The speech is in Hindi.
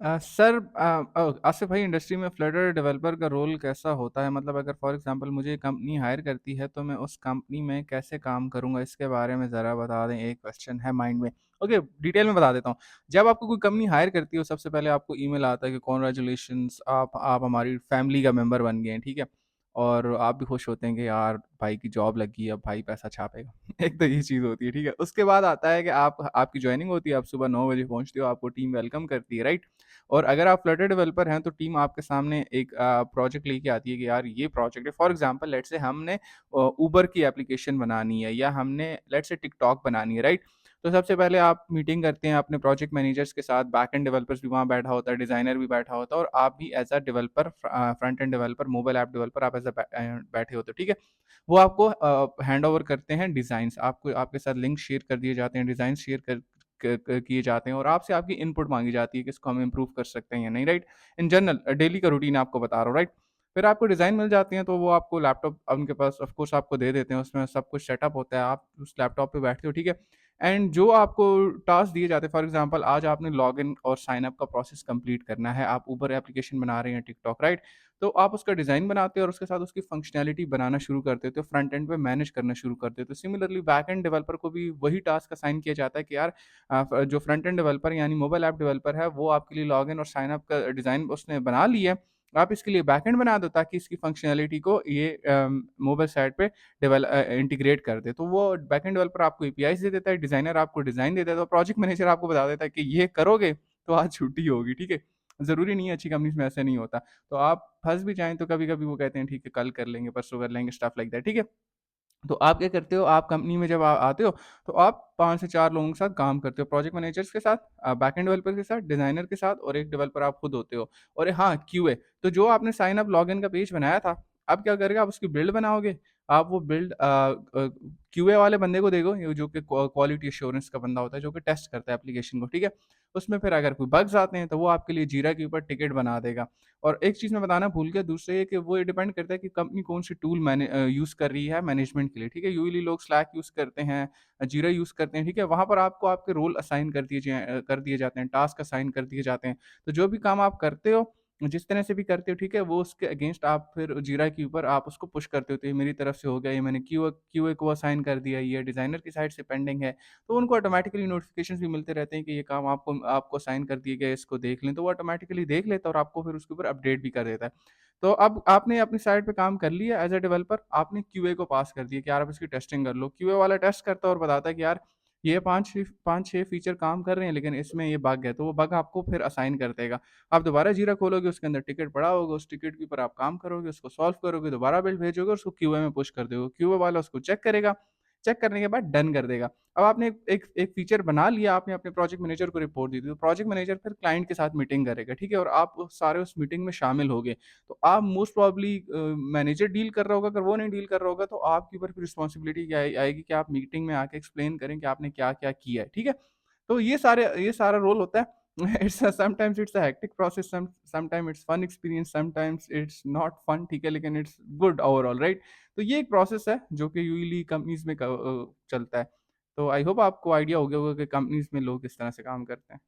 सर, आसिफ भाई, इंडस्ट्री में फ्लटर डेवलपर का रोल कैसा होता है? मतलब अगर फॉर एग्जांपल मुझे कंपनी हायर करती है तो मैं उस कंपनी में कैसे काम करूंगा, इसके बारे में ज़रा बता दें। एक क्वेश्चन है माइंड में। ओके, डिटेल में बता देता हूँ। जब आपको कोई कंपनी हायर करती है, सबसे पहले आपको ईमेल आता है कि कॉन्ग्रेचुलेशंस, आप हमारी फैमिली का मेंबर बन गए हैं, ठीक है। और आप भी खुश होते हैं कि यार भाई की जॉब लगी, अब भाई पैसा छापेगा। एक तो ये चीज़ होती है, ठीक है। उसके बाद आता है कि आपकी ज्वाइनिंग होती है, आप सुबह 9 बजे पहुंचते हो, आपको टीम वेलकम करती है, राइट। और अगर आप फ्लटर डेवलपर हैं तो टीम आपके सामने एक प्रोजेक्ट लेके आती है कि यार ये प्रोजेक्ट है। फॉर एग्जांपल लेट्स से हमने उबर की एप्लीकेशन बनानी है, या हमने लेट्स से टिकटॉक बनानी है, राइट। तो सबसे पहले आप मीटिंग करते हैं अपने प्रोजेक्ट मैनेजर्स के साथ, बैक एंड डेवलपर्स भी वहाँ बैठा होता है, डिजाइनर भी बैठा होता है, और आप भी as a developer, front end developer, mobile app developer, आप एज अ बैठे होते हो, ठीक है। वो आपको हैंड ओवर करते हैं डिजाइन्स, आपको आपके साथ लिंक शेयर कर दिए जाते हैं, डिजाइन शेयर किए जाते हैं, और आपसे आपकी इनपुट मांगी जाती है कि इसको हम इम्प्रूव कर सकते हैं या नहीं, राइट। इन जनरल डेली का रूटीन आपको बता रहा हूँ, राइट। फिर आपको डिज़ाइन मिल जाती हैं तो वो आपको लैपटॉप उनके पास ऑफ कोर्स आपको दे देते हैं, उसमें सब कुछ सेटअप होता है, आप उस लैपटॉप पे बैठते हो, ठीक है। एंड जो आपको टास्क दिए जाते हैं, फॉर एग्जांपल आज आपने लॉगिन और साइन अप का प्रोसेस कंप्लीट करना है, आप ऊबर एप्लीकेशन बना रहे हैं, टिकटॉक, राइट। तो आप उसका डिज़ाइन बनाते हो और उसके साथ उसकी फंक्शनैलिटी बनाना शुरू कर देते हो, फ्रंट एंड पे मैनेज करना शुरू कर देते हो। सिमिलरली बैक एंड डेवलपर को भी वही टास्क असाइन किया जाता है कि यार जो फ्रंट एंड डेवलपर यानी मोबाइल ऐप डेवलपर है, वो आपके लिए लॉगिन और साइन अप का डिज़ाइन उसने बना लिया है। आप इसके लिए बैकएंड बना दो ताकि इसकी फंक्शनैलिटी को ये मोबाइल साइट पे इंटीग्रेट कर दे। तो वो बैकएंड डेवलपर आपको एपीआईज़ दे देता है, डिज़ाइनर आपको डिज़ाइन दे देता है, तो प्रोजेक्ट मैनेजर आपको बता देता है कि ये करोगे तो आज छुट्टी होगी, ठीक है। ज़रूरी नहीं है, अच्छी कंपनीज़ में ऐसा नहीं होता। तो आप फँस भी जाएँ तो कभी-कभी वो कहते हैं ठीक है, कल कर लेंगे, परसों कर लेंगे, स्टफ लाइक दैट, ठीक है। तो आप क्या करते हो, आप कंपनी में जब आते हो तो आप 5 से 4 लोगों के साथ काम करते हो, प्रोजेक्ट मैनेजर्स के साथ, बैकएंड डेवलपर के साथ, डिज़ाइनर के साथ, और एक डेवलपर आप खुद होते हो। और हाँ, क्यूए, तो जो आपने साइन अप लॉगिन का पेज बनाया था, अब क्या करेगा, आप उसकी बिल्ड बनाओगे। आप वो बिल्ड क्यूए वाले बंदे को देखो, ये जो कि क्वालिटी एश्योरेंस का बंदा होता है, जो कि टेस्ट करता है एप्लीकेशन को, ठीक है। उसमें फिर अगर कोई बग्स आते हैं तो वो आपके लिए जीरा के ऊपर टिकट बना देगा। और एक चीज़ मैं बताना भूल गया, दूसरे ये कि वो ये डिपेंड करता है कि कंपनी कौन-सी टूल यूज़ कर रही है मैनेजमेंट के लिए, ठीक है? यूजुअली लोग स्लैक यूज़ करते हैं, जीरा यूज़ करते हैं, ठीक है? वहाँ पर आपको आपके रोल असाइन कर दिए जाते हैं, टास्क असाइन कर दिए जाते हैं। तो जो भी काम आप करते हो, जिस तरह से भी करते हो, ठीक है? वो उसके अगेंस्ट आप फिर जीरा के ऊपर आप उसको पुश करते हो, तो ये मेरी तरफ से हो गया, ये मैंने क्यूए को असाइन कर दिया, ये डिज़ाइनर की साइड से पेंडिंग है। तो उनको ऑटोमैटिकली नोटिफ़िकेशंस भी मिलते रहते हैं कि ये काम आपको आपको असाइन कर दिए गए, इसको देख लें। तो वो ऑटोमैटिकली देख लेता है और आपको फिर उसके ऊपर अपडेट भी कर देता है। तो अब आपने अपनी साइड पे काम कर लिया एज़ अ डेवलपर, आपने क्यूए को पास कर दिया कि यार अब इसकी टेस्टिंग कर लो। क्यूए वाला टेस्ट करता है और बताता है कि यार ये 5-6 फीचर काम कर रहे हैं, लेकिन इसमें ये बग है, तो वो बग आपको फिर असाइन कर देगा। आप दोबारा जीरा खोलोगे, उसके अंदर टिकट पड़ा होगा, उस टिकट के ऊपर आप काम करोगे, उसको सॉल्व करोगे, दोबारा बिल्ड भेजोगे और उसको क्यूए में पुश कर दोगे। क्यूए वाला उसको चेक करेगा, चेक करने के बाद डन कर देगा। अब आपने एक फीचर बना लिया, आपने अपने प्रोजेक्ट मैनेजर को रिपोर्ट दी थी, तो प्रोजेक्ट मैनेजर फिर क्लाइंट के साथ मीटिंग करेगा, ठीक है? और आप सारे उस मीटिंग में शामिल हो गए। तो आप मोस्ट प्रोबेबली मैनेजर डील कर रहा होगा, अगर वो नहीं डील कर रहा होगा तो आपके ऊपर फिर रिस्पॉन्सिबिलिटी क्या आएगी कि आप मीटिंग में आके एक्सप्लेन करें कि आपने क्या-क्या किया है, ठीक है? तो ये सारा रोल होता है। Sometimes it's a hectic process, sometime it's fun experience, sometimes it's not fun, ठीक है? लेकिन इट्स गुड ओवरऑल, राइट? तो ये एक प्रोसेस है जो कि यूजुअली कंपनीज़ में चलता है। तो आई होप आपको आइडिया हो गया होगा कि कंपनीज़ में लोग किस तरह से काम करते हैं।